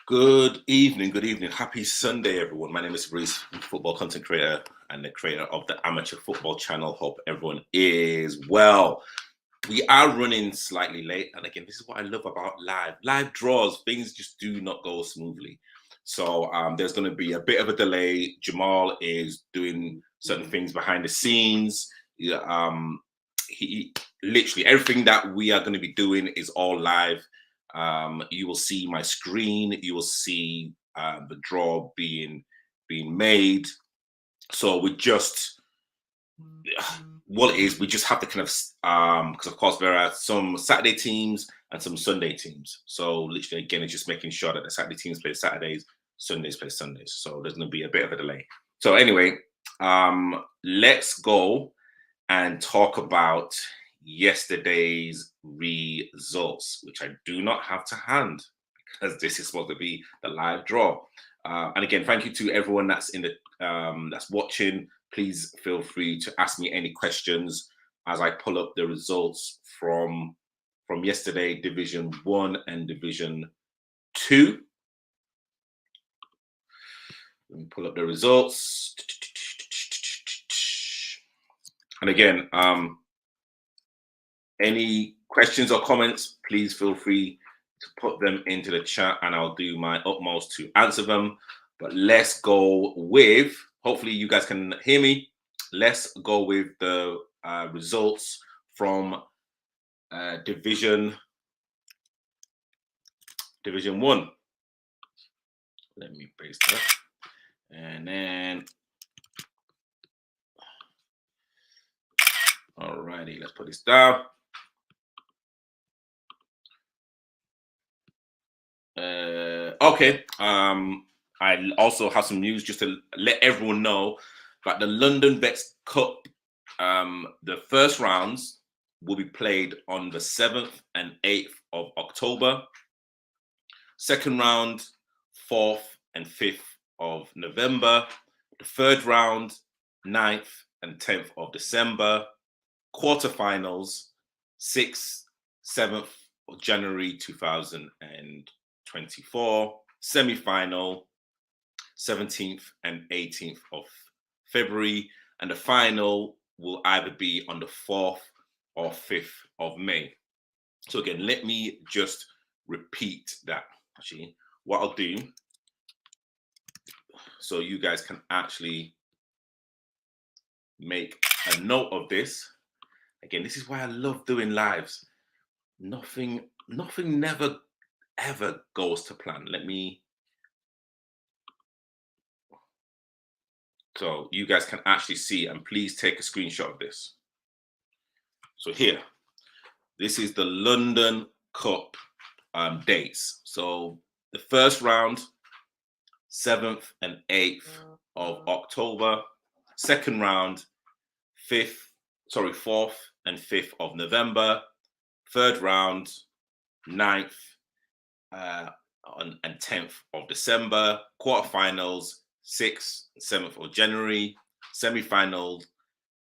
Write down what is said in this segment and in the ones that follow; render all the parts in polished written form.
Good evening, Happy Sunday, everyone. My name is Bruce, football content creator and the creator of the Amateur Football channel. Hope everyone is well. We are running slightly late, and again, this is what I love about live draws. Things just do not go smoothly. So there's going to be a bit of a delay. Jamal is doing certain things behind the scenes. He literally everything that we are going to be doing is all live. You will see my screen. You will see the draw being made. So we just what it is, we just have to kind of because of course there are some Saturday teams and some Sunday teams. So literally again, it's just making sure that the Saturday teams play Saturdays, Sundays play Sundays. So there's going to be a bit of a delay. So anyway, let's go and talk about yesterday's results, which I do not have to hand because this is supposed to be the live draw. And again, thank you to everyone that's in the that's watching. Please feel free to ask me any questions as I pull up the results from yesterday, Division 1 and Division 2. Let me pull up the results. And again, any questions or comments, please feel free to put them into the chat and I'll do my utmost to answer them. But let's go with, hopefully you guys can hear me. Let's go with the results from Division 1. Let me paste that. And then, alrighty, let's put this down. Okay. I also have some news just to let everyone know that the London Vets Cup, the first rounds will be played on the 7th and 8th of October. Second round, 4th and 5th of November. The third round, 9th and 10th of December. Quarterfinals, 6th, 7th of January 2024. Semi-final, 17th and 18th of February. And the final will either be on the 4th or 5th of May. So again, let me just repeat that. Actually, what I'll do, so you guys can actually make a note of this. Again, this is why I love doing lives. Nothing never ever goes to plan. So you guys can actually see, and please take a screenshot of this. So here, this is the London Cup dates. So the first round, 7th and 8th of October. Second round, 4th and 5th of November. Third round, 9th and 10th of December. Quarterfinals, 6th and 7th of January. Semi-final,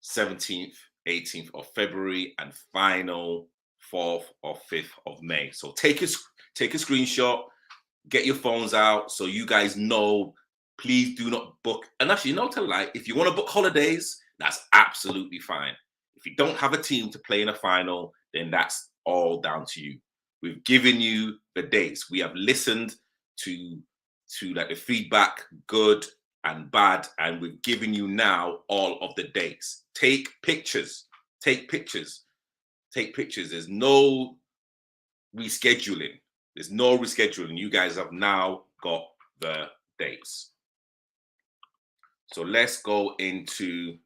17th, 18th of February, and final 4th or 5th of May. So take a screenshot, get your phones out so you guys know. Please do not book. And actually, no, tell a lie. If you want to book holidays, that's absolutely fine. If you don't have a team to play in a final, then that's all down to you. We've given you the dates. We have listened to like the feedback, good and bad, and we've given you now all of the dates. Take pictures. Take pictures. Take pictures. There's no rescheduling. There's no rescheduling. You guys have now got the dates. So let's go into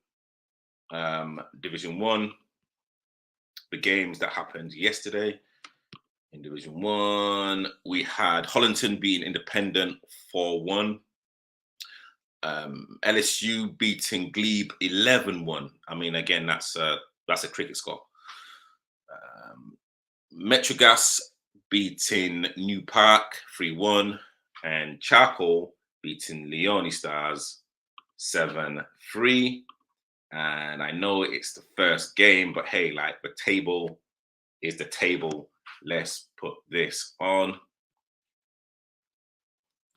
Division 1, the games that happened yesterday. In Division 1, we had Hollington beating Independent 4-1. LSU beating Glebe 11-1. I mean, again, that's a cricket score. Metrogas beating New Park 3-1. And Charcoal beating Leone Stars 7-3. And I know it's the first game, but hey, like the table is the table. Let's put this on.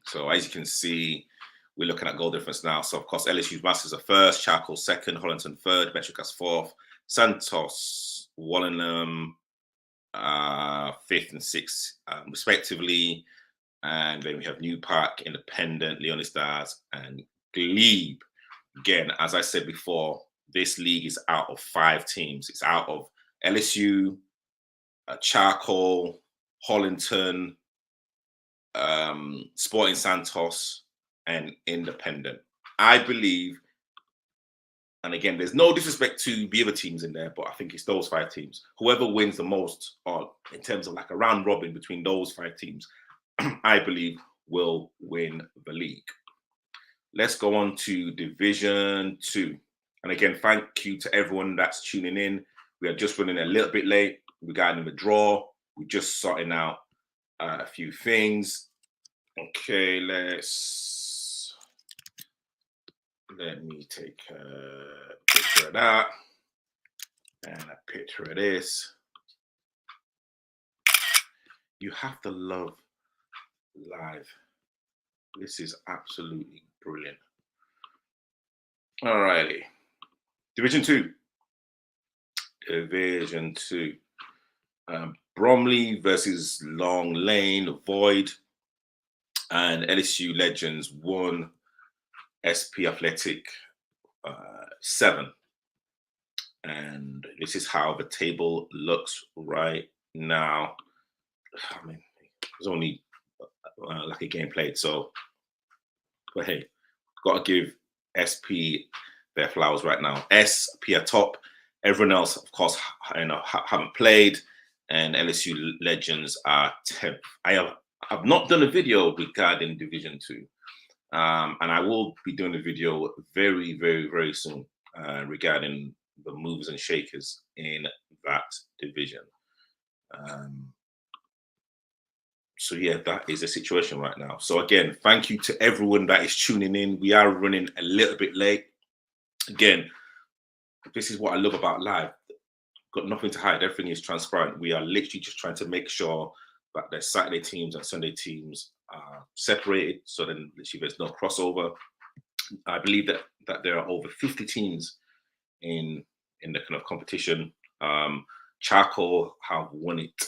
So as you can see, we're looking at goal difference now. So of course, LSU's Masters are first, Charcoal second, Hollington third, Metricas fourth, Santos, Wallenham fifth and sixth, respectively. And then we have New Park, Independent, Leonistas, and Glebe. Again, as I said before, this league is out of 5 teams. It's out of LSU, Charcoal, Hollington, Sporting Santos, and Independent. I believe, and again, there's no disrespect to the other teams in there, but I think it's those 5 teams. Whoever wins the most, or in terms of like a round robin between those 5 teams, I believe will win the league. Let's go on to Division 2. And again, thank you to everyone that's tuning in. We are just running a little bit late regarding the draw. We're just sorting out a few things. Okay, let me take a picture of that and a picture of this. You have to love live. This is absolutely brilliant. Alrighty. Division 2. Division 2. Bromley versus Long Lane, Void, and LSU Legends 1, SP Athletic 7. And this is how the table looks right now. I mean, there's only like a game played, so but hey, gotta give SP their flowers right now. SP are top. Everyone else, of course, haven't played, and LSU Legends are 10th. I've not done a video regarding Division 2, and I will be doing a video very, very, very soon regarding the movers and shakers in that division. So yeah, that is the situation right now. So again, thank you to everyone that is tuning in. We are running a little bit late. Again, this is what I love about live. Got nothing to hide. Everything is transparent. We are literally just trying to make sure that the Saturday teams and Sunday teams are separated, so then literally there's no crossover. I believe that there are over 50 teams in the kind of competition. Charcoal have won it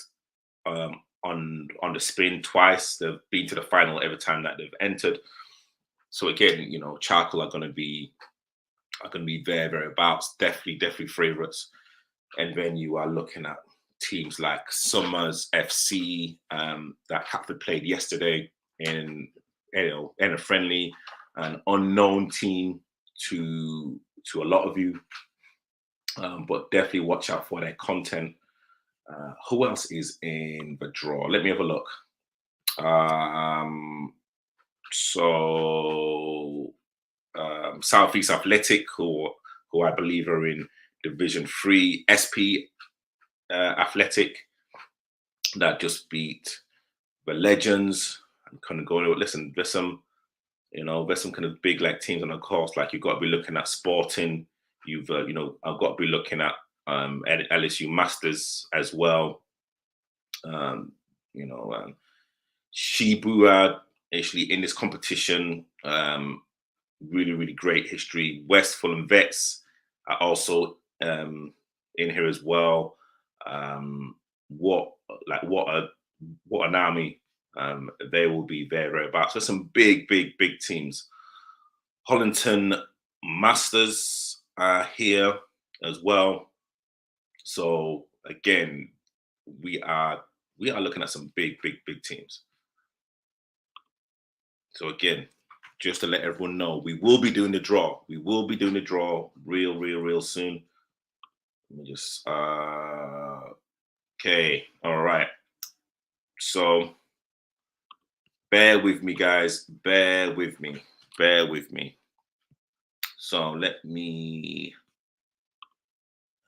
on the spin twice. They've been to the final every time that they've entered. So again, you know, Charcoal are going to be thereabouts. Definitely favorites. And then you are looking at teams like Summers FC that Catford played yesterday in a friendly, an unknown team to a lot of you. But definitely watch out for their content. Who else is in the draw? Let me have a look. Southeast Athletic, who I believe are in Division 3, SP Athletic, that just beat the Legends. I'm kind of going, listen, there's some kind of big like teams on the course. Like you've got to be looking at Sporting. I've got to be looking at LSU Masters as well. Shibu are actually in this competition. Really, really great history. West Fulham Vets are also in here as well. What an army they will be thereabouts. So some big teams. Hollington Masters are here as well. So again, we are looking at some big teams. So again, just to let everyone know, we will be doing the draw. We will be doing the draw real soon. Let me just okay, all right. So bear with me, guys. Bear with me. So let me.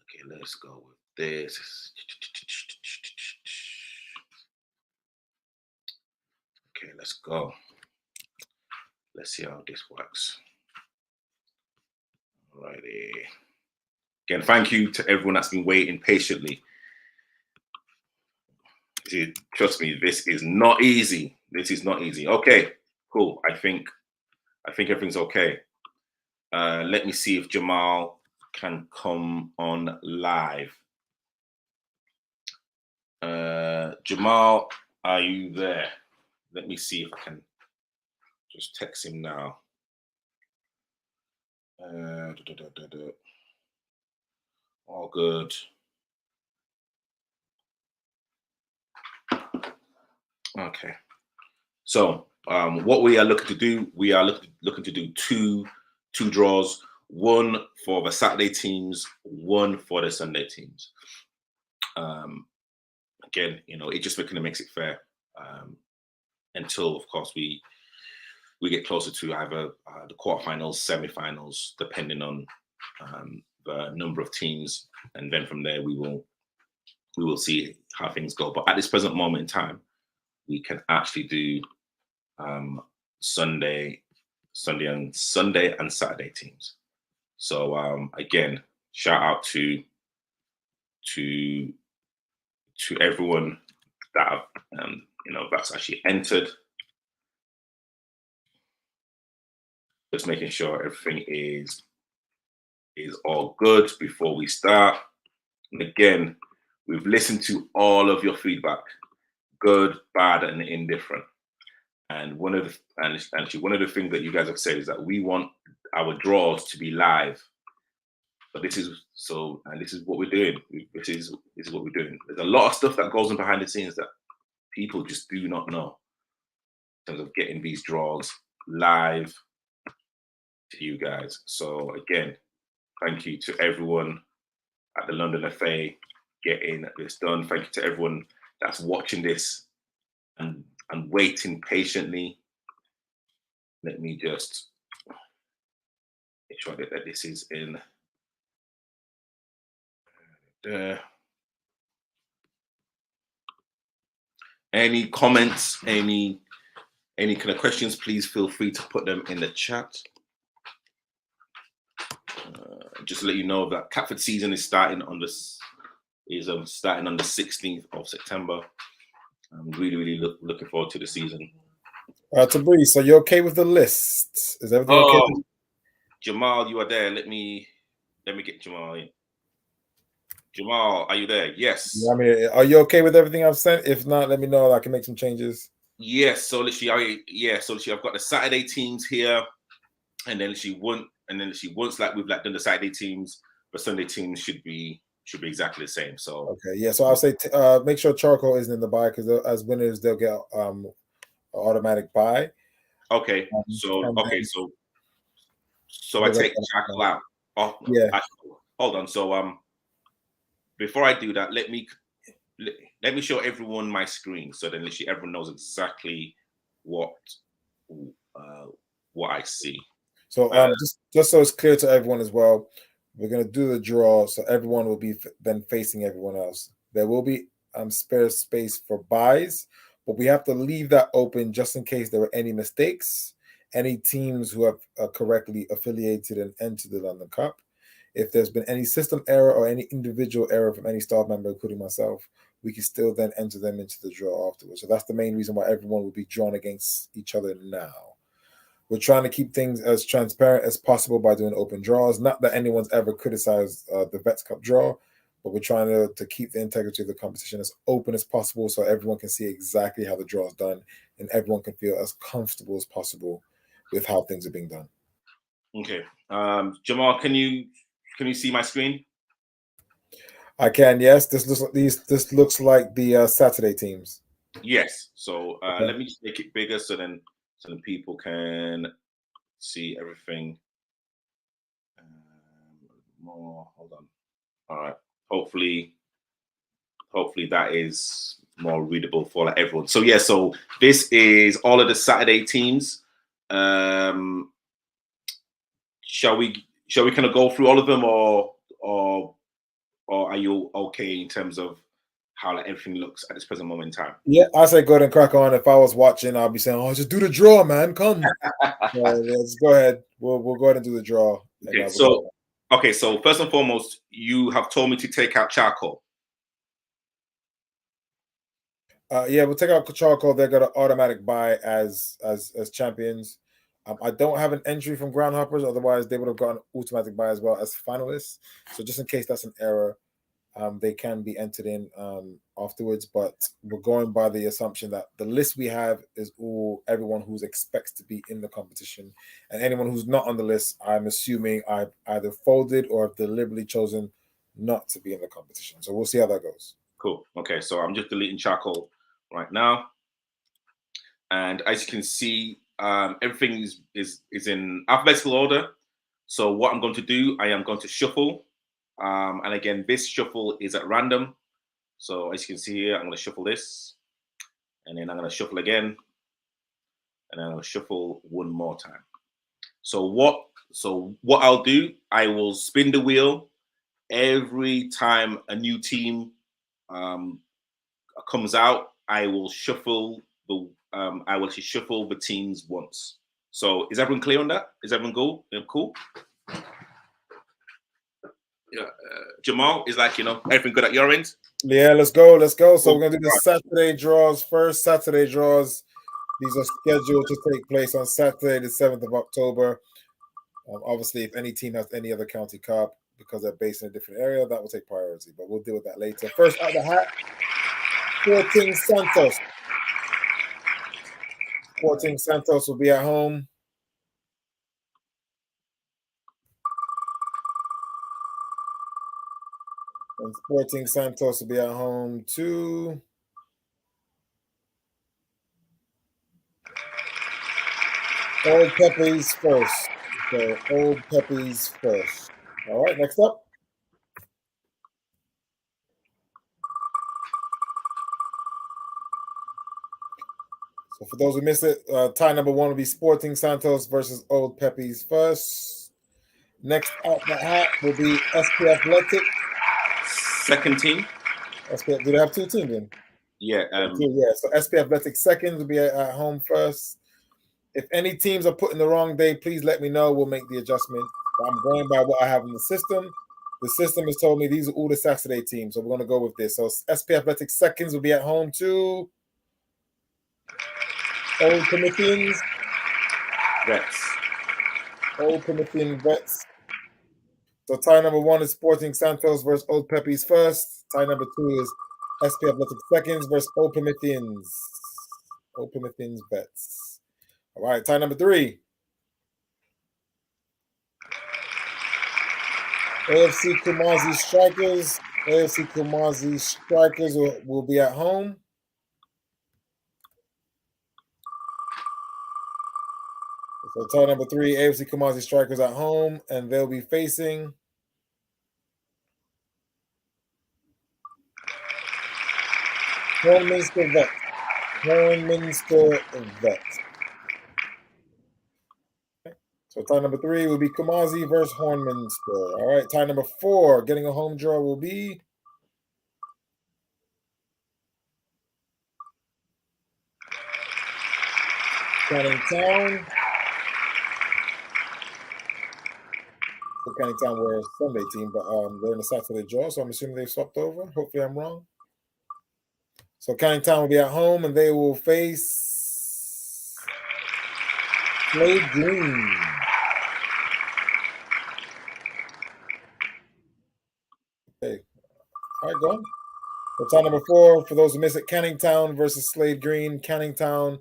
Okay, let's go with this. Okay, let's go. Let's see how this works. Alrighty. Again, thank you to everyone that's been waiting patiently. Trust me, this is not easy. Okay. Cool. I think everything's okay. Let me see if Jamal can come on live. Jamal, are you there? Let me see if I can just text him now. All good. Okay. So what we are looking to do, we are looking to do two draws, one for the Saturday teams, one for the Sunday teams. Again, it just kind of makes it fair until, of course, we get closer to either the quarterfinals, semi-finals, depending on the number of teams, and then from there we will see how things go. But at this present moment in time, we can actually do Sunday and Saturday teams. So again, shout out to everyone that that's actually entered. Just making sure everything is all good before we start. And again, we've listened to all of your feedback, good, bad, and indifferent. And one of the things that you guys have said is that we want our draws to be live. But this is what we're doing. This is what we're doing. There's a lot of stuff that goes on behind the scenes that people just do not know in terms of getting these draws live to you guys. So again, thank you to everyone at the London FA getting this done. Thank you to everyone that's watching this and waiting patiently. Let me just make sure that this is in there. Any comments, any kind of questions, please feel free to put them in the chat. Just to let you know that Catford season is starting on the 16th of September. I'm really looking forward to the season. Tabri, so you're okay with the list? Is everything okay? Jamal, you are there. Let me get Jamal in. Jamal, are you there? Yes. I mean, are you okay with everything I've sent? If not, let me know. I can make some changes. Yes. So literally, I've got the Saturday teams here, and then once like we've done the Saturday teams, the Sunday teams should be exactly the same. So okay, yeah. So I'll say make sure charcoal isn't in the buy because as winners they'll get automatic buy. Okay. So I take charcoal out. Oh, yeah. Hold on. So before I do that, let me show everyone my screen so then literally everyone knows exactly what I see. So just so it's clear to everyone as well, we're going to do the draw so everyone will be then facing everyone else. There will be spare space for buys, but we have to leave that open just in case there were any mistakes, any teams who have correctly affiliated and entered the London Cup. If there's been any system error or any individual error from any staff member, including myself, we can still then enter them into the draw afterwards. So that's the main reason why everyone will be drawn against each other now. We're trying to keep things as transparent as possible by doing open draws. Not that anyone's ever criticized the Vets Cup draw, but we're trying to keep the integrity of the competition as open as possible so everyone can see exactly how the draw is done and everyone can feel as comfortable as possible with how things are being done. Okay. Jamal, can you see my screen? I can, yes. This looks like the Saturday teams. Yes. So okay. Let me just make it bigger so then people can see everything more. Hold on. All right. Hopefully that is more readable for everyone. So yeah. So this is all of the Saturday teams. Shall we kind of go through all of them, or are you okay in terms of how everything looks at this present moment in time? Yeah, I say go ahead and crack on. If I was watching, I'll be saying, "Oh, just do the draw, man. Come." Let's go ahead. We'll go ahead and do the draw. Okay. So first and foremost, you have told me to take out charcoal. Yeah, we'll take out Charcoal. They're gonna automatic buy as champions. I don't have an entry from Groundhoppers, otherwise they would have gotten automatic buy as well as finalists. So just in case that's an error, they can be entered in afterwards. But we're going by the assumption that the list we have is everyone who's expects to be in the competition, and anyone who's not on the list, I'm assuming I've either folded or have deliberately chosen not to be in the competition. So we'll see how that goes. Cool. Okay, so I'm just deleting Charcoal right now, and as you can see, everything is in alphabetical order. So what I'm going to do, I am going to shuffle, and again, this shuffle is at random. So as you can see here, I'm going to shuffle this, and then I'm going to shuffle again, and then I'm going to shuffle one more time. So what I'll do, I will spin the wheel every time a new team comes out. I will shuffle the teams once. So is everyone clear on that? Is everyone cool? Cool. Yeah, Jamal is like, everything good at your end? Yeah, let's go. So we're gonna do the Saturday draws first. Saturday draws. These are scheduled to take place on Saturday, the 7th of October. Obviously, if any team has any other county cup, because they're based in a different area, that will take priority. But we'll deal with that later. First out the hat, Sporting Santos. Sporting Santos will be at home. And Sporting Santos will be at home to Old Peppies first. So Old Peppies first. All right, next up. So for those who missed it, tie number 1 will be Sporting Santos versus Old Peppies first. Next out the hat will be SP Athletic. Second team. SP, do they have 2 teams then? Yeah. Yeah. So SP Athletic second will be at home first. If any teams are put in the wrong day, please let me know. We'll make the adjustment. But I'm going by what I have in the system. The system has told me these are all the Saturday teams, so we're going to go with this. So SP Athletic seconds will be at home to Old Prometheans. Vets. Old Promethean Vets. So tie number 1 is Sporting Santos versus Old Peppies first. Tie number 2 is SP Athletic seconds versus Old Prometheans. Old Prometheans Vets. All right, tie number 3. AFC Kumasi Strikers. AFC Kumasi Strikers will be at home. So tie number 3, AFC Kumasi Strikers at home, and they'll be facing Hornminster Vets. Hornminster Vets. So tie number 3 will be Kumasi versus Hornminster. All right, tie number 4, getting a home draw will be Canning Town. So Canning Town were a Sunday team, but they're in the Saturday draw, so I'm assuming they swapped over. Hopefully I'm wrong. So Canning Town will be at home, and they will face Slade Green. Okay. All right, go on. So tie number 4, for those who miss it, Canning Town versus Slade Green. Canning Town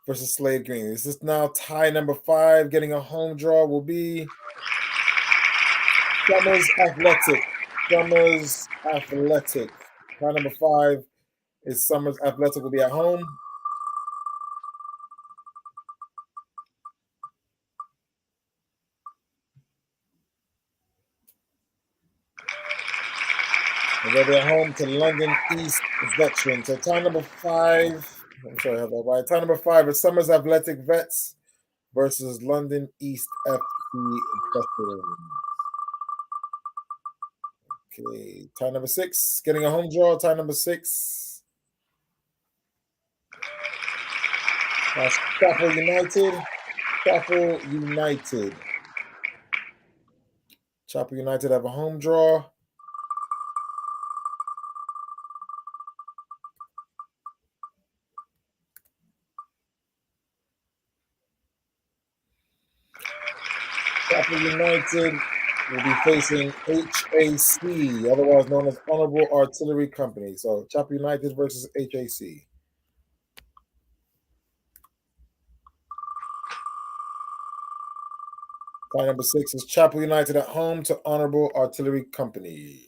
versus Slade Green. This is now tie number 5. Getting a home draw will be Summers Athletic. Summers Athletic. Tie number 5 is Summers Athletic will be at home. And they'll be at home to London East Veteran. So tie number 5. I'm sorry, I have that right. Tie number 5 is Summers Athletic Vets versus London East FC Veterans. Okay, tie number 6, getting a home draw. Tie number 6. Chapel United. Chapel United. Chapel United have a home draw. Chapel United will be facing HAC, otherwise known as Honourable Artillery Company. So Chapel United versus HAC. Tie number 6 is Chapel United at home to Honourable Artillery Company.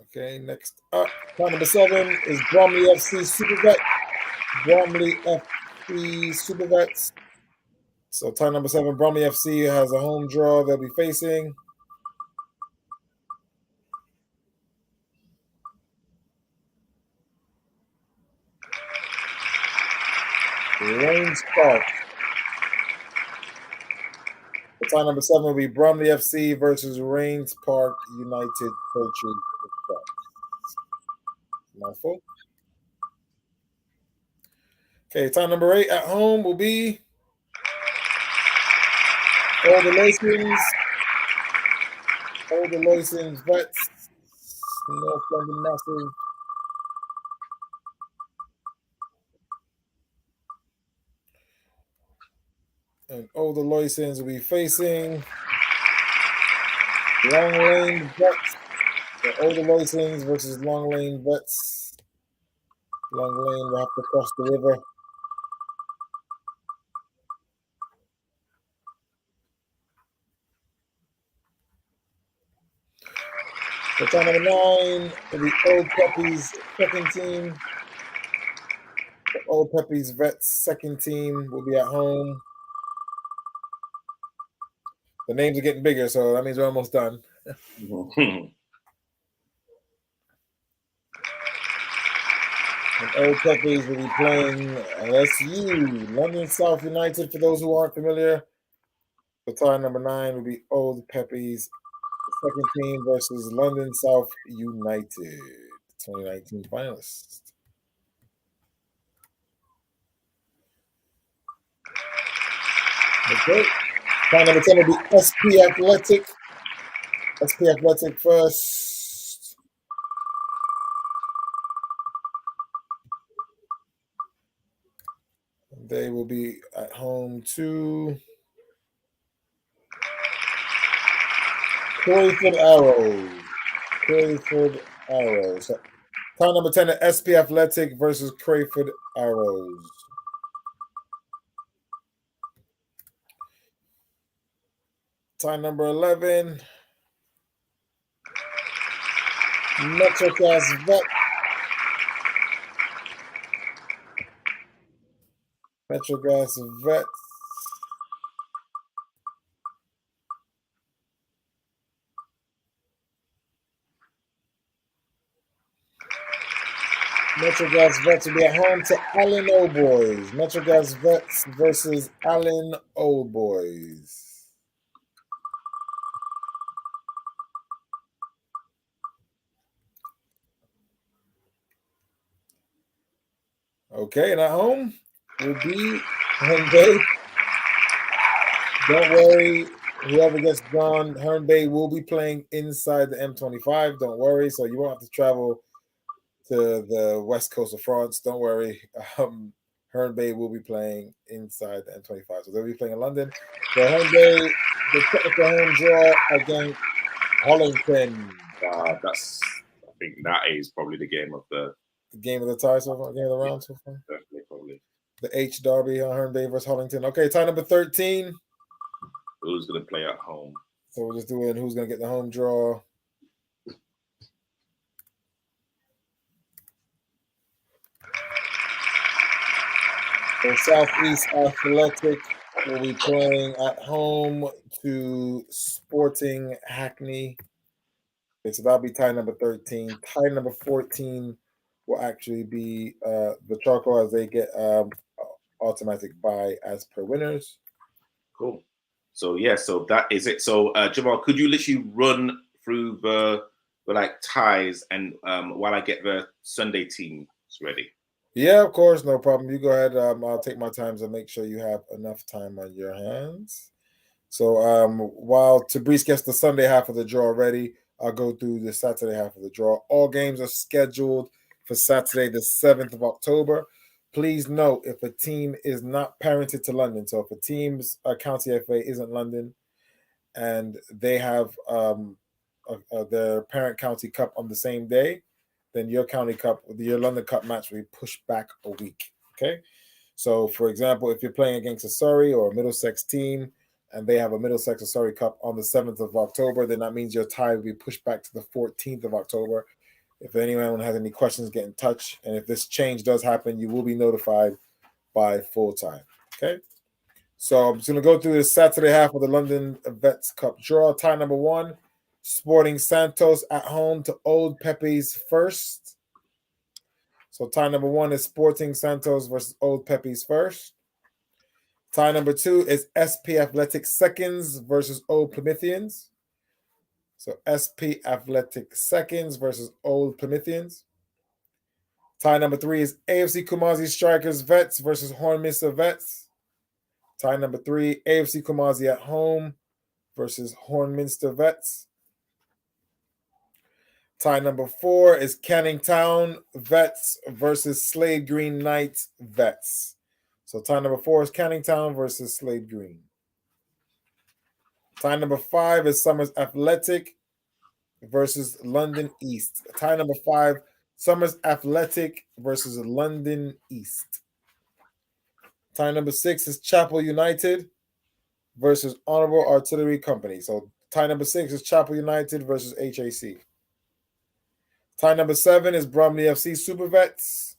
Okay, next up, tie number 7 is Bromley FC Supervet. Bromley FC Supervets. So tie number 7, Bromley FC has a home draw they'll be facing. Rains Park. So tie number 7 will be Bromley FC versus Rains Park United Coaches. Mouthful. Okay, tie number 8 at home will be All the Loisons Vets, North London Massive. And All the Loisons will be facing Long Lane Vets. So All the Loisons versus Long Lane Vets. Long Lane will have to cross the river. So time number 9 for the Old Peppies second team. The Old Peppies Vets second team will be at home. The names are getting bigger, so that means we're almost done. And Old Peppies will be playing LSU, London South United, for those who aren't familiar. So tie number 9 will be Old Peppies, the second team, versus London South United, 2019 finalists. Okay. Tie number 10 will be SP Athletic. SP Athletic first. They will be at home to Crayford Arrows. Crayford Arrows. So, tie number 10 at SP Athletic versus Crayford Arrows. Tie number 11. Metrocast Vet. Metrogas Vets. Metrogas Vets will be at home to Alleyn Old Boys. Metrogas Vets versus Alleyn Old Boys. Okay, and at home will be Herne Bay. Don't worry, whoever gets drawn, Herne Bay will be playing inside the M25. Don't worry, so you won't have to travel to the west coast of France. Don't worry. Herne Bay will be playing inside the M25. So they'll be playing in London. So Herne Bay, the technical home draw against Hollington. I think that is probably the game of the game of the tie so far, game of the round so far. Definitely, probably. The H Derby on Herne Bay versus Hollington. Okay, tie number 13. Who's going to play at home? So we're just doing who's going to get the home draw. So Southeast Athletic will be playing at home to Sporting Hackney. Okay, so that'll be tie number 13. Tie number 14 will actually be the Charcoal, as they get automatic bye as per winners. Cool. So yeah, so that is it. So Jamal, could you literally run through the like ties and while I get the Sunday teams ready? Yeah, of course, no problem. You go ahead. I'll take my time to make sure you have enough time on your hands. So while Tabrice gets the Sunday half of the draw ready, I'll go through the Saturday half of the draw. All games are scheduled for Saturday, the 7th of October. please note if a team is not parented to London, so if a team's county FA isn't London and they have their parent county cup on the same day, then your county cup, your London Cup match will be pushed back a week. Okay. So, for example, if you're playing against a Surrey or a Middlesex team and they have a Middlesex or Surrey Cup on the 7th of October, then that means your tie will be pushed back to the 14th of October. If anyone has any questions, get in touch. And if this change does happen, you will be notified by full time. Okay. So I'm just going to go through the Saturday half of the London Vets Cup draw. Tie number 1, Sporting Santos at home to Old Pepe's First. So tie number 1 is Sporting Santos versus Old Pepe's First. Tie number 2 is SP Athletic Seconds versus Old Prometheans. So SP Athletic Seconds versus Old Prometheans. Tie number 3 is AFC Kumasi Strikers Vets versus Hornminster Vets. Tie number 3, AFC Kumasi at home versus Hornminster Vets. Tie number 4 is Canning Town Vets versus Slade Green Knights Vets. So tie number 4 is Canning Town versus Slade Green. Tie number 5 is Summers Athletic versus London East. Tie number 5, Summers Athletic versus London East. Tie number 6 is Chapel United versus Honourable Artillery Company. So tie number 6 is Chapel United versus HAC. Tie number 7 is Bromley FC Super Vets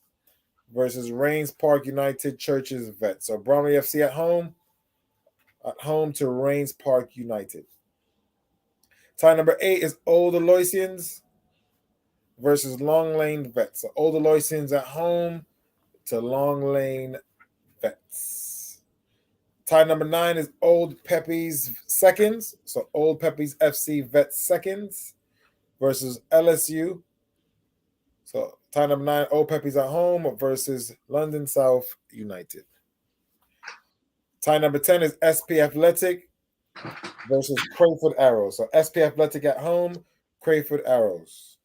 versus Rains Park United Churches Vets. So Bromley FC at home to Rains Park United. Tie number 8 is Old Aloysians versus Long Lane Vets. So Old Aloysians at home to Long Lane Vets. Tie number 9 is Old Pepe's Seconds. So Old Pepe's FC Vets Seconds versus LSU. So tie number 9, Old Pepe's at home versus London South United. Tie number 10 is SP Athletic versus Crayford Arrows. So SP Athletic at home, Crayford Arrows.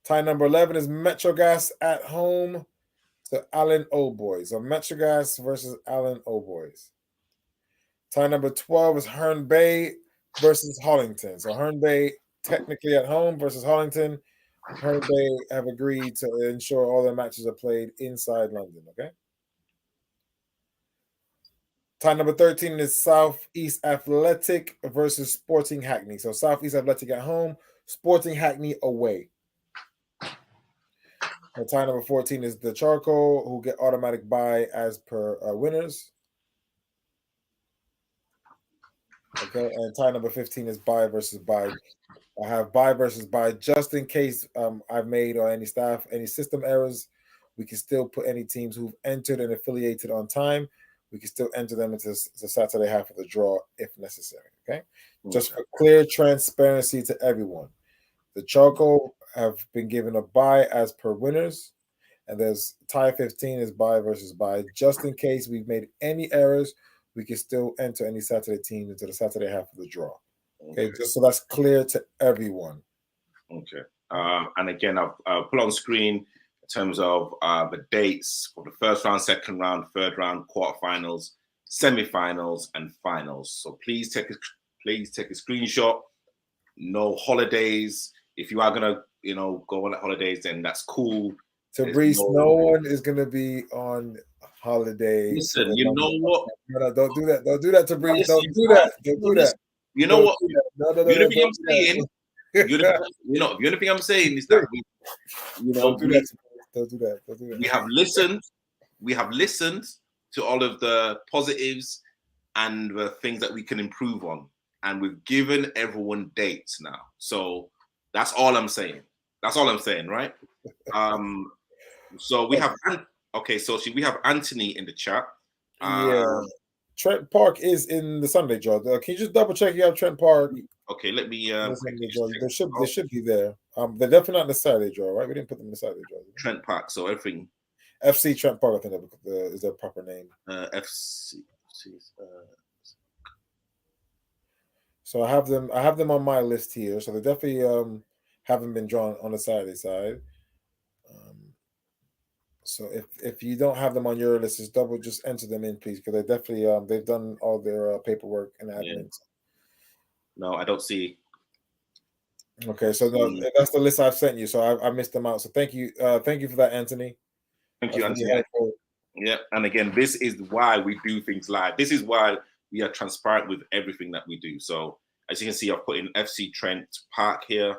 Tie number 11 is Metrogas at home to Alleyn Old Boys. So Metrogas versus Alleyn Old Boys. Tie number 12 is Herne Bay versus Hollington. So Herne Bay technically at home versus Hollington. Herne Bay have agreed to ensure all their matches are played inside London, okay? Tie number 13 is Southeast Athletic versus Sporting Hackney. So Southeast Athletic at home, Sporting Hackney away. And tie number 14 is the Charcoal, who get automatic bye as per winners. Okay, and tie number 15 is bye versus bye. I have bye versus bye just in case I've made or any staff, any system errors. We can still put any teams who've entered and affiliated on time. We can still enter them into the Saturday half of the draw if necessary. Okay, just for clear transparency to everyone. The Charcoal have been given a bye as per winners, and there's tie 15 is bye versus bye. Just in case we've made any errors, we can still enter any Saturday team into the Saturday half of the draw. Okay, just so that's clear to everyone. Okay. And again, I'll put on screen in terms of the dates for the first round, second round, third round, quarterfinals, semifinals, and finals. So please take a screenshot. No holidays. If you are gonna, go on holidays, then that's cool. Tabrice, no one is gonna be on holiday. Listen, you know what? No, don't do that. Don't do that, Tabrice. Don't do that. Don't do that. You know what? The only thing I'm saying, the only thing I'm saying is that don't do that. Don't do that. Don't do that. We have listened to all of the positives and the things that we can improve on, and we've given everyone dates now. So that's all I'm saying. That's all I'm saying, right? So we have we have Anthony in the chat. Yeah. Trent Park is in the Sunday draw. Can you just double check you have Trent Park? Okay, let me. They should be there. They're definitely not in the Saturday draw, right? We didn't put them in the Saturday draw. Trent Park, so everything. FC Trent Park, I think is their proper name. FC. So I have them on my list here. So they definitely haven't been drawn on the Saturday side. So if you don't have them on your list, just enter them in, please, because they definitely they've done all their paperwork and admin. No, I don't see. Okay, so that's the list I've sent you. So I missed them out. So thank you for that, Anthony. Thank you, Anthony. Yeah, and again, this is why we do things live. This is why we are transparent with everything that we do. So as you can see, I've put in FC Trent Park here.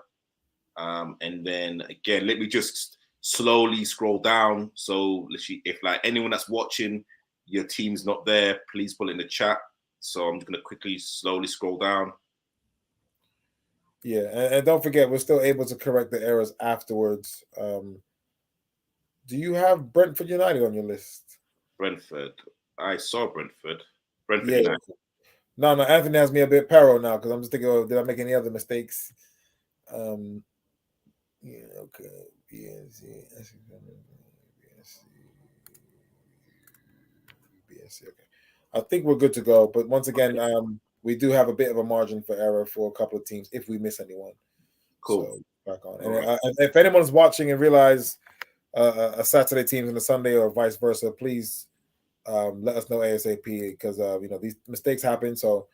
And then again, let me just slowly scroll down. So if like anyone that's watching, your team's not there, please put it in the chat. So I'm just going to quickly, slowly scroll down. Yeah, and don't forget, we're still able to correct the errors afterwards. Do you have Brentford United on your list? Brentford. I saw Brentford. Brentford Yeah. United. No, Anthony has me a bit paro now because I'm just thinking, did I make any other mistakes? Yeah, okay. BNC. Okay. I think we're good to go. But once again, we do have a bit of a margin for error for a couple of teams if we miss anyone. Cool. So back on. And if anyone's watching and realize a Saturday teams and a Sunday or vice versa, please let us know ASAP because these mistakes happen. So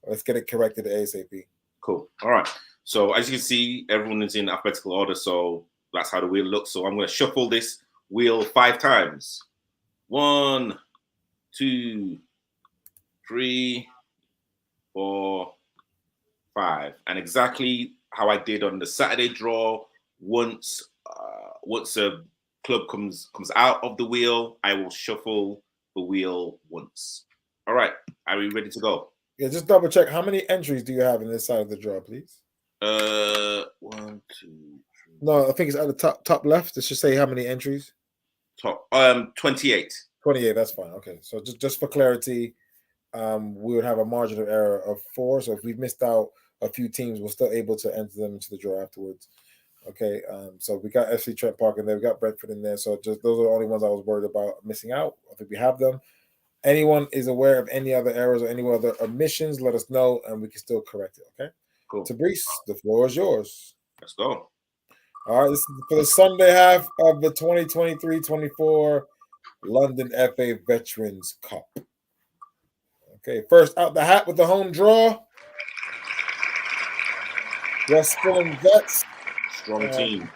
let's get it corrected ASAP. Cool. All right. So as you can see, everyone is in alphabetical order. So that's how the wheel looks. So I'm going to shuffle this wheel 5 times. 1, 2, 3, 4, 5. And exactly how I did on the Saturday draw. Once a club comes out of the wheel, I will shuffle the wheel once. All right. Are we ready to go? Yeah, just double check. How many entries do you have in this side of the draw, please? 1, 2, 3. No, I think it's at the top left. It should say how many entries. Top 28. 28. That's fine. Okay, so just for clarity, we would have a margin of error of 4. So if we've missed out a few teams, we're still able to enter them into the draw afterwards. Okay, so we got FC Trent Park in there, we got Brentford in there. So just those are the only ones I was worried about missing out. I think we have them. Anyone is aware of any other errors or any other omissions, let us know and we can still correct it. Okay. Cool. Tabrice, the floor is yours. Let's go. All right, this is for the Sunday half of the 2023-24 London FA Veterans Cup. Okay, first out the hat with the home draw. West Fulham Vets. Strong team.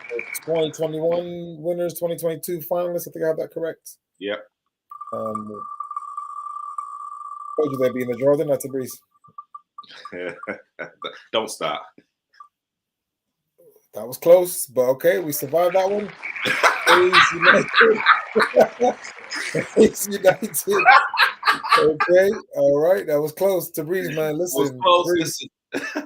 2021 winners, 2022 finalists. I think I have that correct. Yep. Told you they'd be in the draw, didn't I, Tabrice? Don't start. That was close, but okay, we survived that one. Hayes United. Okay, all right, that was close. Tabrice, man, listen.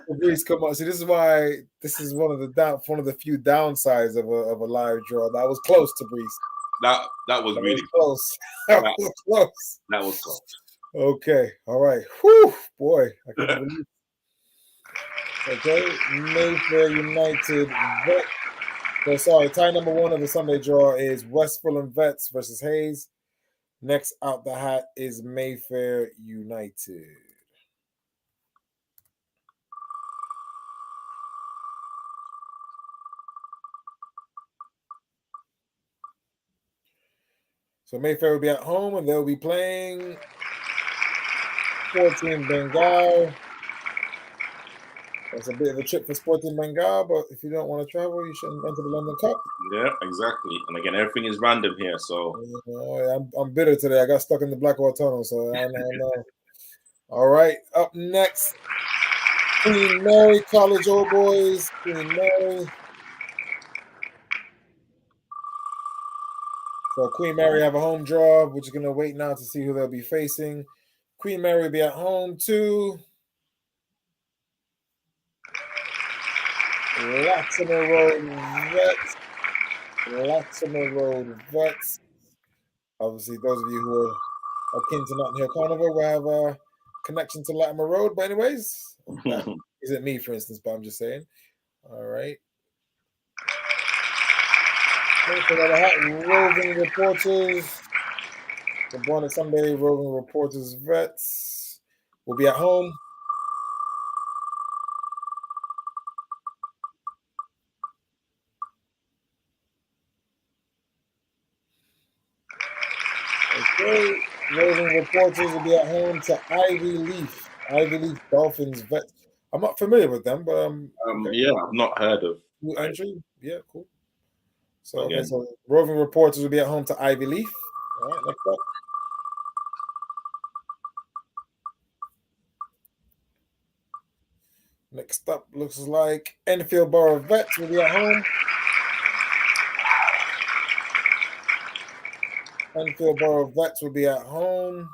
Tabrice, come on. See, this is why this is one of the few downsides of a live draw. That was close, Tabrice. That was really close. That was close. That was close. Okay, all right. Whew, boy, I can't believe. Okay, Mayfair United. So sorry, tie number 1 of the Sunday draw is West Fulham Vets versus Hayes. Next out the hat is Mayfair United. So Mayfair will be at home and they'll be playing 14 Bengal. That's a bit of a trip for Sporting Bengal, but if you don't want to travel, you shouldn't enter the London Cup. Yeah, exactly. And again, everything is random here, so I'm bitter today. I got stuck in the Blackwell Tunnel, so I know. All right, up next, Queen Mary College Old Boys. Queen Mary. So Queen Mary have a home draw. We're just gonna wait now to see who they'll be facing. Queen Mary will be at home too. Latimer Road Vets. Obviously, those of you who are akin to Notting Hill Carnival will have a connection to Latimer Road. But anyways, that isn't me, for instance, but I'm just saying. All right. Roving Reporters. The Bonnet Sunday Roving Reporters Vets will be at home. Okay. Roving Reporters will be at home to Ivy Leaf. Ivy Leaf Dolphins Vets. I'm not familiar with them, but okay. Yeah, I've not heard of. New entry. Yeah, cool. So Again. okay, so Roving Reporters will be at home to Ivy Leaf. All right, next up. Next up looks like Enfield Borough Vets will be at home. Enfield Borough Vets will be at home.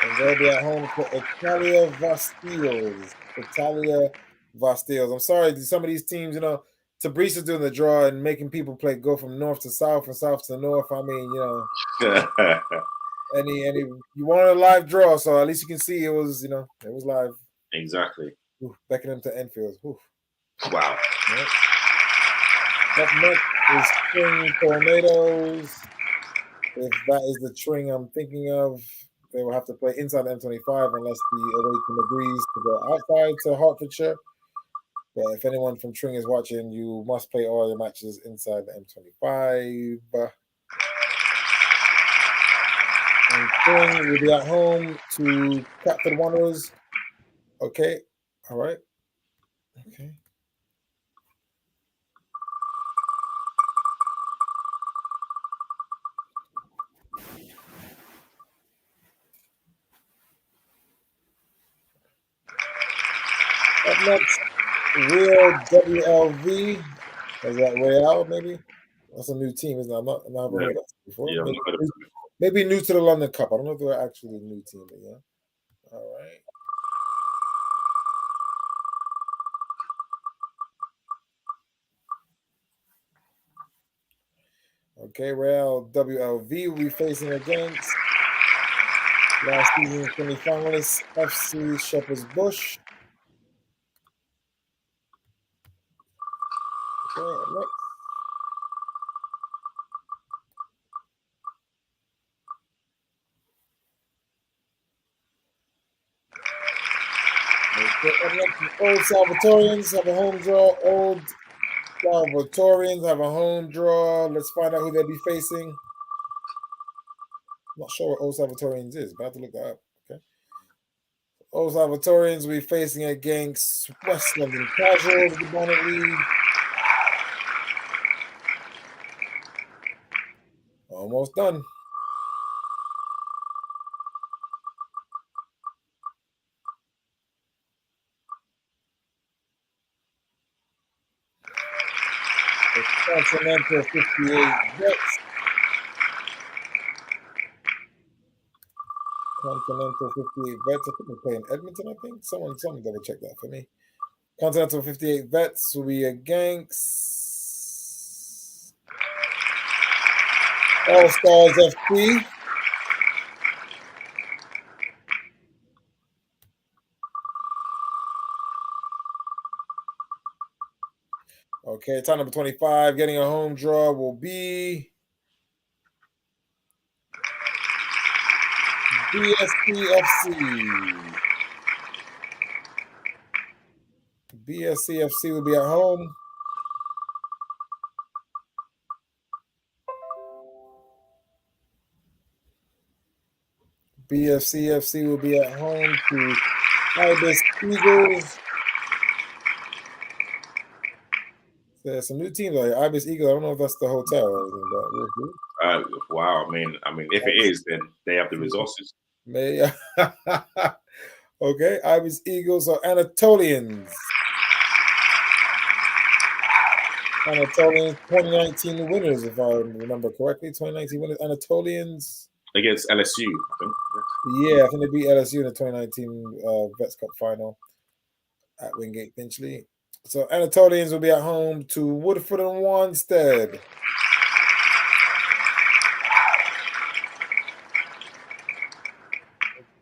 And they'll be at home to Italia Vastiles. Italia Vastiles. I'm sorry, some of these teams, Tabriz is doing the draw and making people go from north to south and south to north. I mean, any you wanted a live draw, so at least you can see it was, it was live. Exactly. Ooh, beckoning to Enfield. Ooh. Wow. Right. Up next is Spring Tornadoes. If that is the string I'm thinking of, they will have to play inside the M25 unless the away team agrees to go outside to Hertfordshire. But if anyone from Tring is watching, you must play all your matches inside the M25. And Tring will be at home to Catford Wanderers. Okay. All right. Okay. Up next, Real WLV. Is that Real, maybe? That's a new team, isn't it? I've never heard of that before. Yeah, Maybe new to the London Cup. I don't know if they're actually a new team, but yeah. All right. Okay, Real WLV will be facing against last season's semi-finalists, FC Shepherd's Bush. Okay, next. Old Salvatorians have a home draw. Old Salvatorians have a home draw. Let's find out who they'll be facing. I'm not sure what Old Salvatorians is, but I have to look that up. Okay. Old Salvatorians will be facing against West London Casuals of the Bonnet League. Almost done. Continental 58 Vets. Continental 58 Vets. I think we're playing Edmonton, I think. Someone double check that for me. Continental 58 Vets will be against All Stars FC. Okay, time number 25. Getting a home draw will be BSCFC. BSCFC will be at home. BSCFC will be at home to Ibis Eagles. There's some new teams like Ibis Eagles. I don't know if that's the hotel or anything, but we'll see. Wow. I mean, if it is, then they have the resources. Okay, Ibis Eagles are Anatolians. Anatolians 2019 winners, if I remember correctly. 2019 winners, Anatolians. Against LSU, I think. Yeah, I think they beat LSU in the 2019 Vets Cup final at Wingate Finchley. So Anatolians will be at home to Woodford and Wanstead.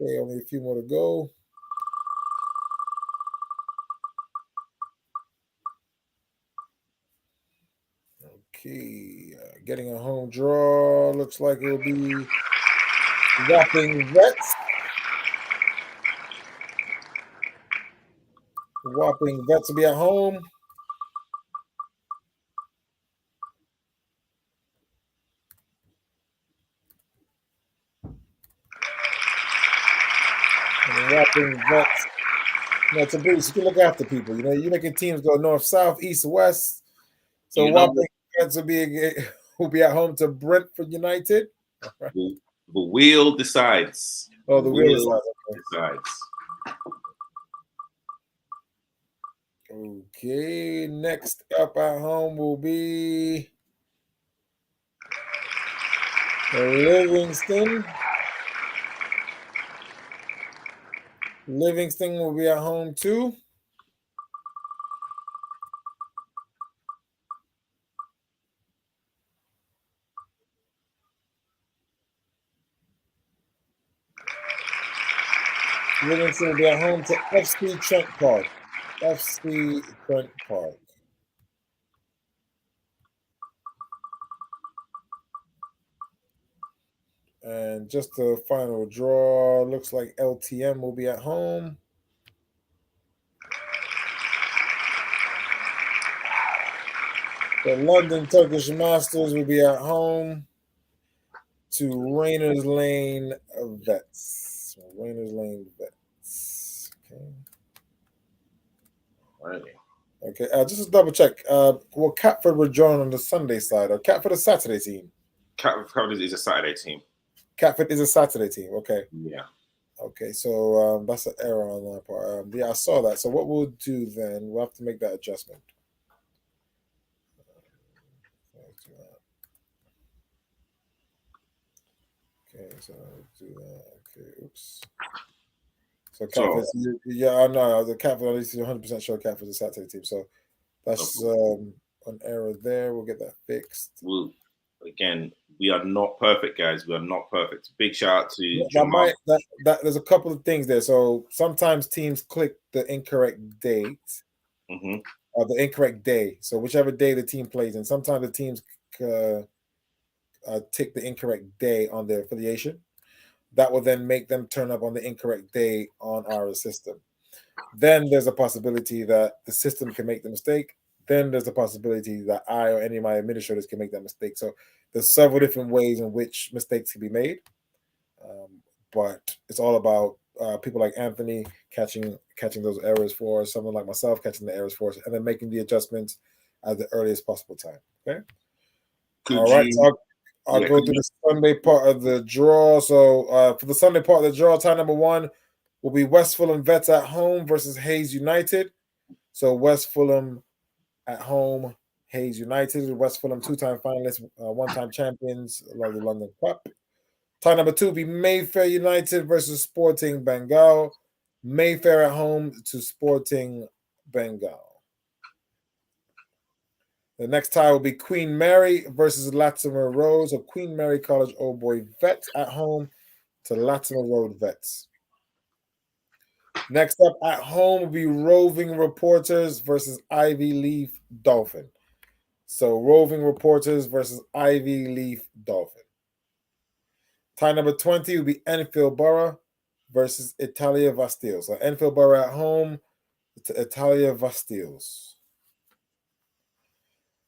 Okay, only a few more to go. Okay, getting a home draw. Looks like it will be Wapping Vets. Wapping Vets will be at home. And Wapping Vets. It's a boost. You can look after people. You're making teams go north, south, east, west. So Wapping Vets will be at home to Brentford United. The wheel decides. Oh, the wheel decides. Okay, next up at home will be Livingston. Livingston will be at home too. Livingston will be at home to FC Trent Park. FC Trent Park. And just the final draw, looks like LTM will be at home. The London Turkish Masters will be at home to Rayners Lane Vets. Rayners Lane Vets. Okay. Alrighty. Okay, just to double check. Will Catford were drawn on the Sunday side or Catford a Saturday team? Catford is a Saturday team. Catford is a Saturday team. Okay. Yeah. Okay, so that's an error on that part. Yeah, I saw that. So what we'll do then, we'll have to make that adjustment. Okay, so do that. Okay, oops. So Catford, yeah, I know the Catford. At least 100% sure Catford's a Saturday team. So that's an error there. We'll get that fixed. Again, we are not perfect, guys. We are not perfect. Big shout out to there's a couple of things there. So sometimes teams click the incorrect date or the incorrect day. So whichever day the team plays, and sometimes the teams tick the incorrect day on their affiliation. That will then make them turn up on the incorrect day on our system. Then there's a possibility that the system can make the mistake. Then there's a possibility that I or any of my administrators can make that mistake. So there's several different ways in which mistakes can be made. But it's all about people like Anthony catching those errors for us, someone like myself catching the errors for us, and then making the adjustments at the earliest possible time. Okay. All right. So I'll go through the Sunday part of the draw. So for the Sunday part of the draw, tie number 1 will be West Fulham Vets at home versus Hayes United. So West Fulham at home, Hayes United. West Fulham 2-time finalists, 1-time champions of the London Cup. Tie number 2 will be Mayfair United versus Sporting Bengal. Mayfair at home to Sporting Bengal. The next tie will be Queen Mary versus Latimer Road. So Queen Mary College Old Boy Vets at home to Latimer Road Vets. Next up at home will be Roving Reporters versus Ivy Leaf Dolphin. So Roving Reporters versus Ivy Leaf Dolphin. Tie number 20 will be Enfield Borough versus Italia Vastiles. So Enfield Borough at home to Italia Vastiles.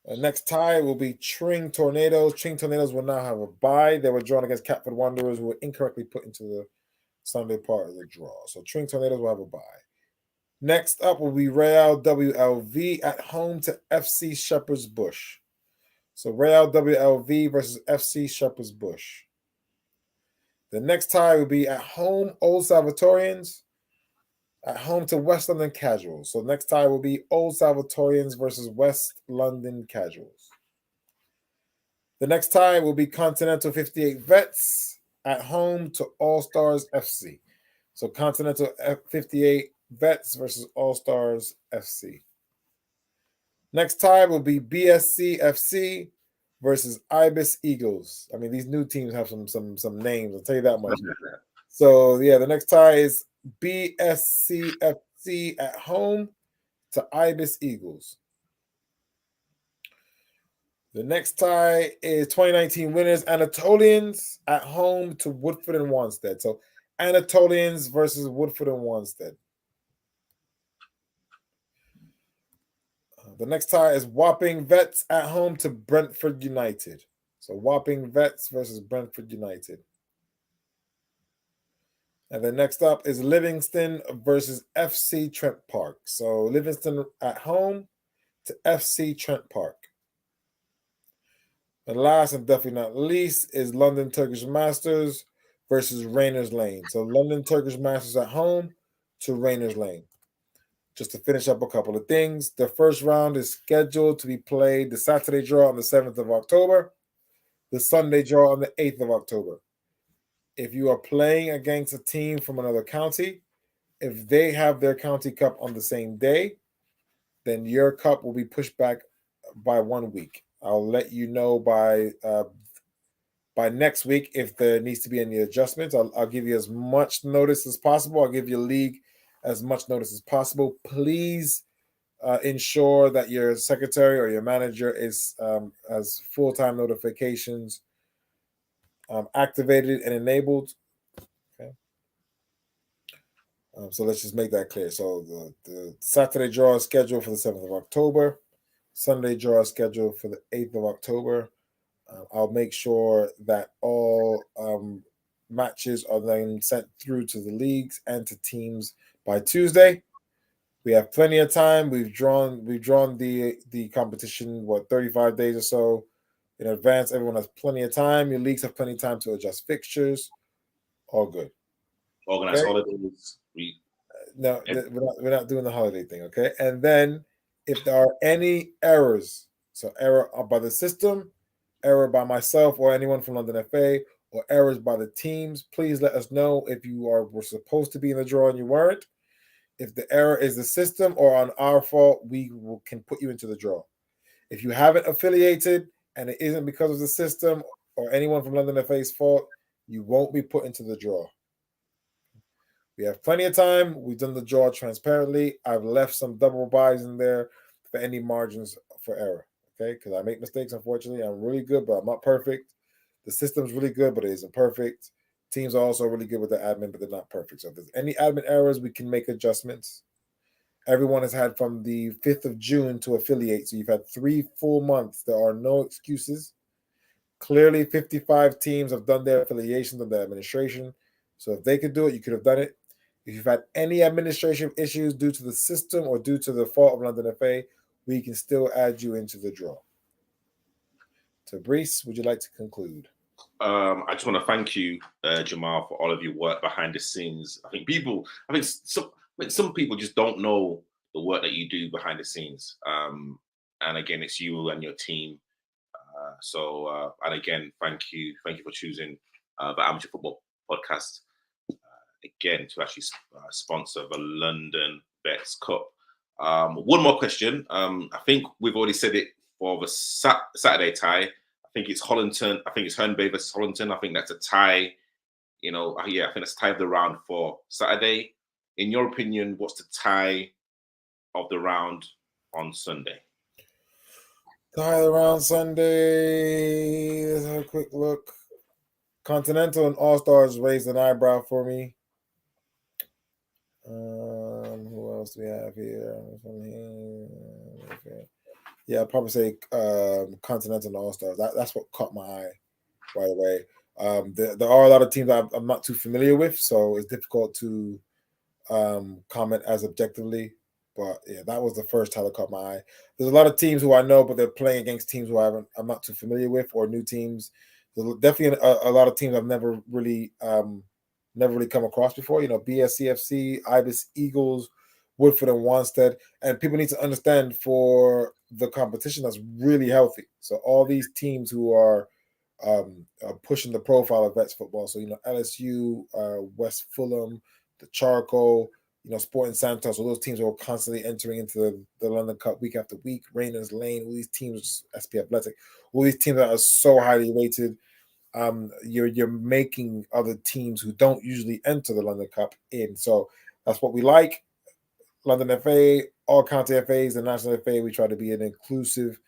The next tie will be Tring Tornadoes. Tring Tornadoes will now have a bye. They were drawn against Catford Wanderers, who were incorrectly put into the Sunday part of the draw. So Tring Tornadoes will have a bye. Next up will be Real WLV at home to FC Shepherd's Bush. So Real WLV versus FC Shepherd's Bush. The next tie will be at home Old Salvatorians at home to West London Casuals. So next tie will be Old Salvatorians versus West London Casuals. The next tie will be Continental 58 Vets at home to All Stars FC. So Continental 58 Vets versus All Stars FC. Next tie will be BSC FC versus Ibis Eagles. I mean, these new teams have some names. I'll tell you that much. So yeah, the next tie is BSC FC at home to Ibis Eagles. The next tie is 2019 winners Anatolians at home to Woodford and Wanstead. So Anatolians versus Woodford and Wanstead. The next tie is Wapping Vets at home to Brentford United. So Wapping Vets versus Brentford United. And then next up is Livingston versus FC Trent Park. So Livingston at home to FC Trent Park. And last and definitely not least is London Turkish Masters versus Rayners Lane. So London Turkish Masters at home to Rayners Lane. Just to finish up a couple of things, the first round is scheduled to be played the Saturday draw on the 7th of October, the Sunday draw on the 8th of October. If you are playing against a team from another county, if they have their county cup on the same day, then your cup will be pushed back by 1 week. I'll let you know by next week if there needs to be any adjustments. I'll give you as much notice as possible. I'll give your league as much notice as possible. Please ensure that your secretary or your manager has full-time notifications activated and enabled. Okay. So let's just make that clear. So the Saturday draw is scheduled for the 7th of October. Sunday draw is scheduled for the 8th of October. I'll make sure that all matches are then sent through to the leagues and to teams by Tuesday. We have plenty of time. We've drawn the competition 35 days or so in advance. Everyone has plenty of time. Your leagues have plenty of time to adjust fixtures. All good. Organize holidays. No, we're not doing the holiday thing, okay? And then if there are any errors, so error by the system, error by myself or anyone from London FA, or errors by the teams, please let us know if you were supposed to be in the draw and you weren't. If the error is the system or on our fault, we can put you into the draw. If you haven't affiliated and it isn't because of the system or anyone from London FA's fault, you won't be put into the draw. We have plenty of time. We've done the draw transparently. I've left some double buys in there for any margins for error, okay? Because I make mistakes, unfortunately. I'm really good, but I'm not perfect. The system's really good, but it isn't perfect. Teams are also really good with the admin, but they're not perfect. So if there's any admin errors, we can make adjustments. Everyone has had from the 5th of June to affiliate. So you've had 3 full months. There are no excuses. Clearly, 55 teams have done their affiliations and their administration. So if they could do it, you could have done it. If you've had any administration issues due to the system or due to the fault of London FA, we can still add you into the draw. Tabrice, would you like to conclude? I just want to thank you, Jamal, for all of your work behind the scenes. I think some people just don't know the work that you do behind the scenes. And again, it's you and your team. And again, thank you for choosing the Amateur Football Podcast again to actually sponsor the London Vets Cup. One more question. I think we've already said it for the Saturday tie. I think it's Hollington. I think it's Herne Bay versus Hollington. I think that's a tie. I think that's tie of the round for Saturday. In your opinion, what's the tie of the round on Sunday? Tie of the round Sunday. Let's have a quick look. Continental and All Stars raised an eyebrow for me. Who else do we have here? Okay. Yeah, I'd probably say Continental and All Stars. That's what caught my eye right away. There are a lot of teams I'm not too familiar with, so it's difficult to comment as objectively. But yeah, that was the first time that caught my eye. There's a lot of teams who I know, but they're playing against teams who I'm not too familiar with, or new teams. There's definitely a lot of teams I've never really come across before. BSCFC, Ibis, Eagles, Woodford, and Wanstead. And people need to understand for the competition that's really healthy. So all these teams who are pushing the profile of Vets football. So LSU, West Fulham, the Charcoal, Sporting Santos, all those teams are constantly entering into the London Cup week after week. Rayners Lane, all these teams, SP Athletic, all these teams that are so highly rated. You're making other teams who don't usually enter the London Cup in. So that's what we like. London FA, all county FAs, the National FA, we try to be an inclusive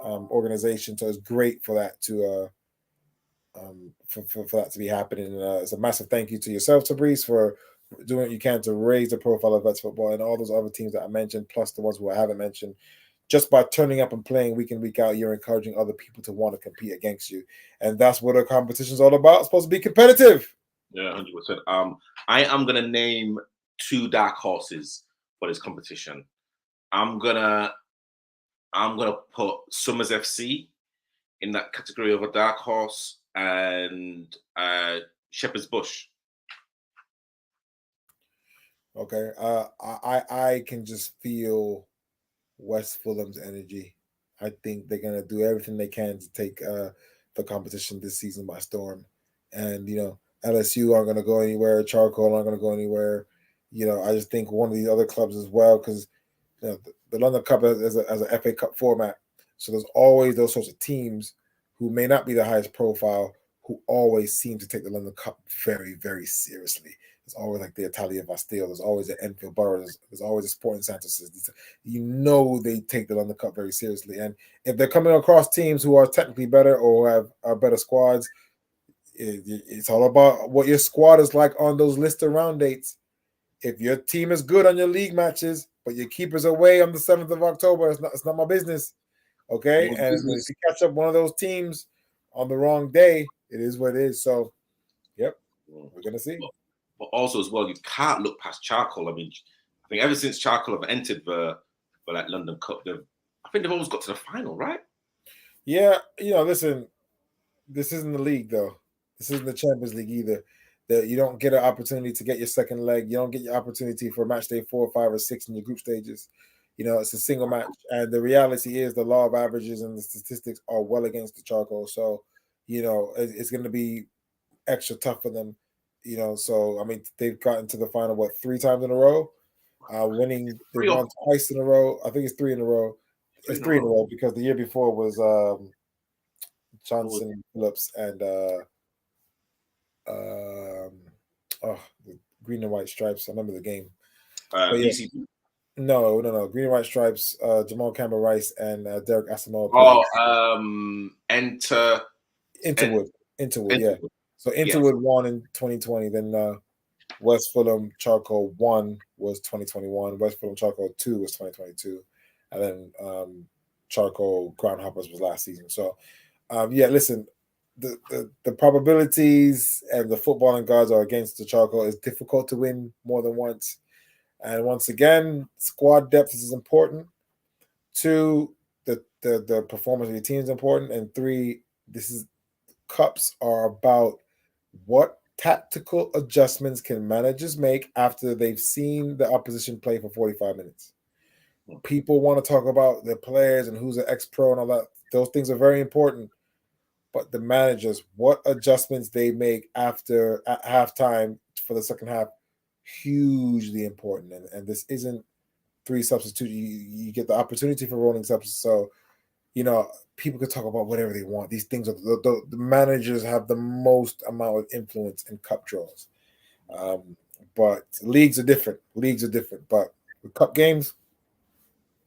organization. So it's great for that to for that to be happening. It's a massive thank you to yourself, Tabrice, for doing what you can to raise the profile of Vets football and all those other teams that I mentioned, plus the ones who I haven't mentioned. just by turning up and playing week in, week out, you're encouraging other people to want to compete against you. And that's what a competition is all about. It's supposed to be competitive. Yeah, 100%. I am gonna name 2 dark horses for this competition. I'm gonna put Summers FC in that category of a dark horse, and Shepherd's Bush. Okay. I can just feel West Fulham's energy. I think they're gonna do everything they can to take the competition this season by storm. And LSU aren't gonna go anywhere. Charcoal aren't gonna go anywhere. I just think one of the other clubs as well, because the London Cup as an FA Cup format. So there's always those sorts of teams who may not be the highest profile, who always seem to take the London Cup very, very seriously. There's always like the Italia Bastille. There's always the Enfield Borough. There's always the Sporting Santos. They take the London Cup very seriously. And if they're coming across teams who are technically better or have better squads, it's all about what your squad is like on those Lister round dates. If your team is good on your league matches, but your keeper's away on the 7th of October, it's not my business. Okay? And if you catch up one of those teams on the wrong day, it is what it is. So, yep, we're going to see. But also as well, you can't look past Charcoal. I mean, I think ever since Charcoal have entered the like London Cup, I think they've always got to the final, right? Yeah, listen, this isn't the league though. This isn't the Champions League either. That you don't get an opportunity to get your second leg. You don't get your opportunity for match day 4, 5, or 6 in your group stages. It's a single match, and the reality is the law of averages and the statistics are well against the Charcoal. So, it's going to be extra tough for them. So I mean, they've gotten to the final 3 times in a row, winning. They won twice in a row. I think it's 3 in a row. It's 3 in a row because the year before was Johnson Phillips and the green and white stripes. I remember the game. No. Green and white stripes. Jamal Campbell Rice and Derek Asamoah. Interwood. Yeah. So Interwood won in 2020. Then West Fulham Charcoal 1 was 2021. West Fulham Charcoal 2 was 2022, and then Charcoal Groundhoppers was last season. So listen. The probabilities and the footballing gods are against the Charcoal. It's difficult to win more than once. And once again, squad depth is important. 2, the performance of your team is important. And 3, cups are about what tactical adjustments can managers make after they've seen the opposition play for 45 minutes. People want to talk about their players and who's an ex-pro and all that. Those things are very important. But the managers, what adjustments they make at halftime for the second half, hugely important. And this isn't 3 substitutes. You get the opportunity for rolling substitutes. So, people could talk about whatever they want. These things are the managers have the most amount of influence in cup draws. But leagues are different. But with cup games,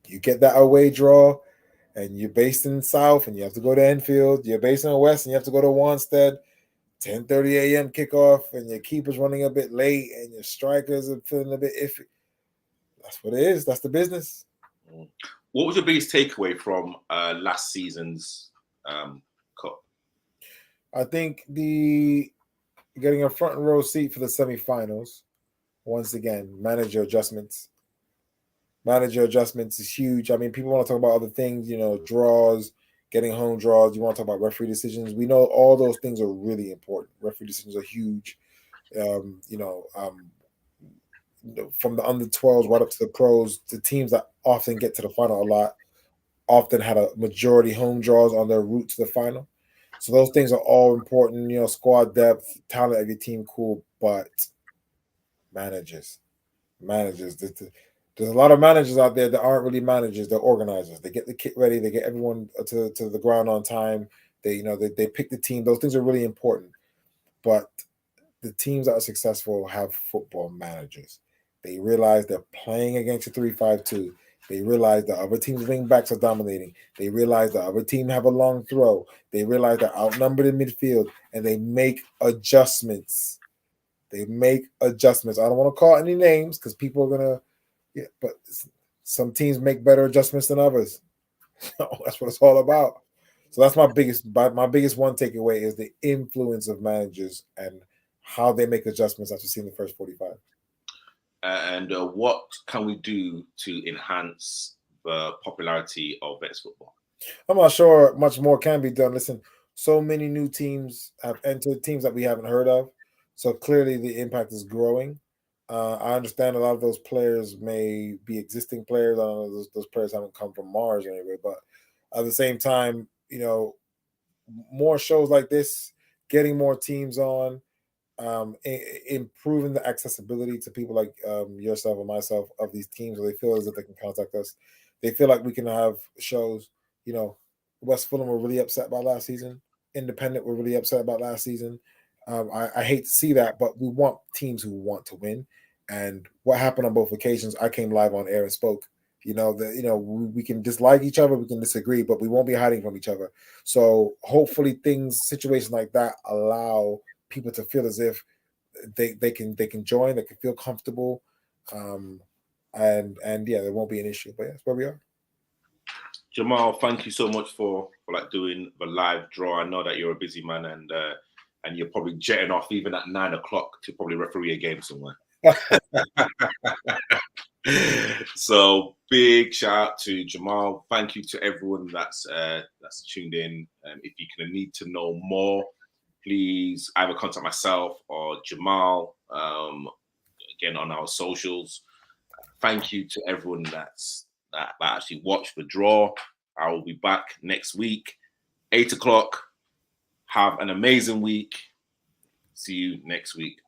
you get that away draw. And you're based in the South, and you have to go to Enfield. You're based in the West, and you have to go to Wanstead. 10:30 a.m. kickoff, and your keeper's running a bit late, and your strikers are feeling a bit iffy. That's what it is. That's the business. What was your biggest takeaway from last season's cup? I think getting a front row seat for the semifinals. Once again, manager adjustments. Manager adjustments is huge. I mean, people want to talk about other things, draws, getting home draws. You want to talk about referee decisions. We know all those things are really important. Referee decisions are huge. From the under 12s right up to the pros, the teams that often get to the final a lot often had a majority home draws on their route to the final. So those things are all important. Squad depth, talent of your team, cool, but managers. There's a lot of managers out there that aren't really managers. They're organizers. They get the kit ready. They get everyone to the ground on time. They pick the team. Those things are really important. But the teams that are successful have football managers. They realize they're playing against a 3-5-2. They realize the other team's wing backs are dominating. They realize the other team have a long throw. They realize they're outnumbered in midfield, and they make adjustments. I don't want to call any names because people are gonna. Yeah, but some teams make better adjustments than others. That's what it's all about. So that's my biggest one takeaway is the influence of managers and how they make adjustments after seeing the first 45. And what can we do to enhance the popularity of Vets football? I'm not sure much more can be done. Listen, so many new teams have entered, teams that we haven't heard of. So clearly the impact is growing. I understand a lot of those players may be existing players. I don't know, those players haven't come from Mars anyway, but at the same time, more shows like this, getting more teams on, improving the accessibility to people like yourself and myself of these teams, where they feel as if they can contact us. They feel like we can have shows. West Fulham were really upset about last season. Independent were really upset about last season. I hate to see that, but we want teams who want to win. And what happened on both occasions, I came live on air and spoke. We can dislike each other, we can disagree, but we won't be hiding from each other. So hopefully situations like that allow people to feel as if they can join, they can feel comfortable, and yeah, there won't be an issue. But yeah, that's where we are. Jamal, thank you so much for doing the live draw. I know that you're a busy man and you're probably jetting off even at 9 o'clock to probably referee a game somewhere. So big shout out to Jamal. Thank you to everyone that's tuned in. If you can need to know more, please either contact myself or Jamal again on our socials. Thank you to everyone that actually watched the draw. I will be back next week, 8 o'clock. Have an amazing week. See you next week.